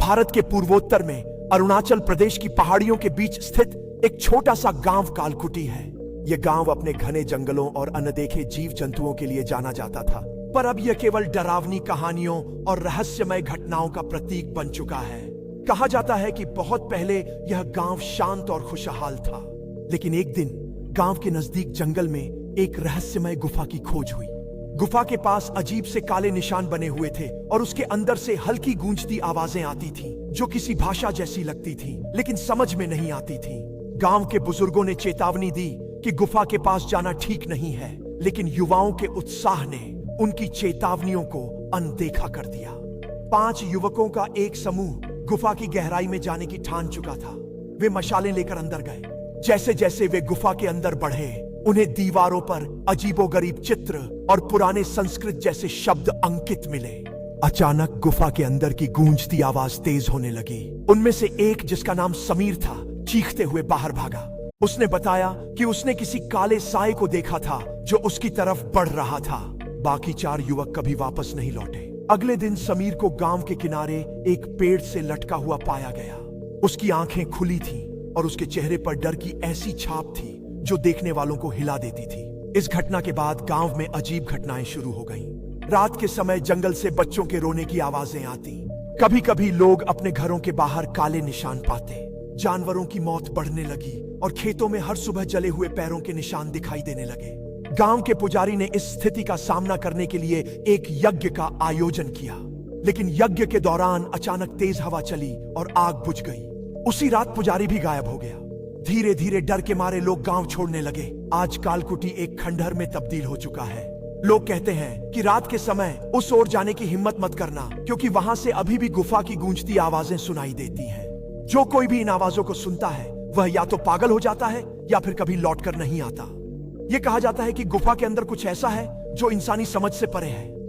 भारत के पूर्वोत्तर में अरुणाचल प्रदेश की पहाड़ियों के बीच स्थित एक छोटा सा गांव कालकुटी है। यह गांव अपने घने जंगलों और अनदेखे जीव जंतुओं के लिए जाना जाता था, पर अब यह केवल डरावनी कहानियों और रहस्यमय घटनाओं का प्रतीक बन चुका है। कहा जाता है कि बहुत पहले यह गांव शांत और खुशहाल था, लेकिन एक दिन गांव के नजदीक जंगल में एक रहस्यमय गुफा की खोज हुई। गुफा के पास अजीब से काले निशान बने हुए थे और उसके अंदर से हल्की गूंजती आवाजें आती थीं, जो किसी भाषा जैसी लगती थी, लेकिन समझ में नहीं आती थी। गांव के बुजुर्गों ने चेतावनी दी कि गुफा के पास जाना ठीक नहीं है, लेकिन युवाओं के उत्साह ने उनकी चेतावनियों को अनदेखा कर दिया। 5 युवकों का एक समूह गुफा की गहराई में जाने की ठान चुका था। वे मशालें लेकर अंदर गए। जैसे जैसे वे गुफा के अंदर बढ़े, उन्हें दीवारों पर अजीबोगरीब चित्र और पुराने संस्कृत जैसे शब्द अंकित मिले। अचानक गुफा के अंदर की गूंजती आवाज तेज होने लगी। उनमें से एक, जिसका नाम समीर था, चीखते हुए बाहर भागा। उसने बताया कि उसने किसी काले साए को देखा था जो उसकी तरफ बढ़ रहा था। बाकी 4 युवक कभी वापस नहीं लौटे। अगले दिन समीर को गांव के किनारे एक पेड़ से लटका हुआ पाया गया। उसकी आंखें खुली थीं और उसके चेहरे पर डर की ऐसी छाप थी जो देखने वालों को हिला देती थी। इस घटना के बाद गांव में अजीब घटनाएं शुरू हो गईं। रात के समय जंगल से बच्चों के रोने की आवाजें आती। कभी कभी लोग अपने घरों के बाहर काले निशान पाते। जानवरों की मौत बढ़ने लगी और खेतों में हर सुबह जले हुए पैरों के निशान दिखाई देने लगे। गांव के पुजारी ने इस स्थिति का सामना करने के लिए एक यज्ञ का आयोजन किया, लेकिन यज्ञ के दौरान अचानक तेज हवा चली और आग बुझ गई। उसी रात पुजारी भी गायब हो गया। धीरे धीरे डर के मारे लोग गांव छोड़ने लगे। आज कालकुटी एक खंडहर में तब्दील हो चुका है। लोग कहते हैं कि रात के समय उस ओर जाने की हिम्मत मत करना, क्योंकि वहां से अभी भी गुफा की गूंजती आवाजें सुनाई देती हैं। जो कोई भी इन आवाजों को सुनता है वह या तो पागल हो जाता है या फिर कभी लौटकर नहीं आता। यह कहा जाता है कि गुफा के अंदर कुछ ऐसा है जो इंसानी समझ से परे है।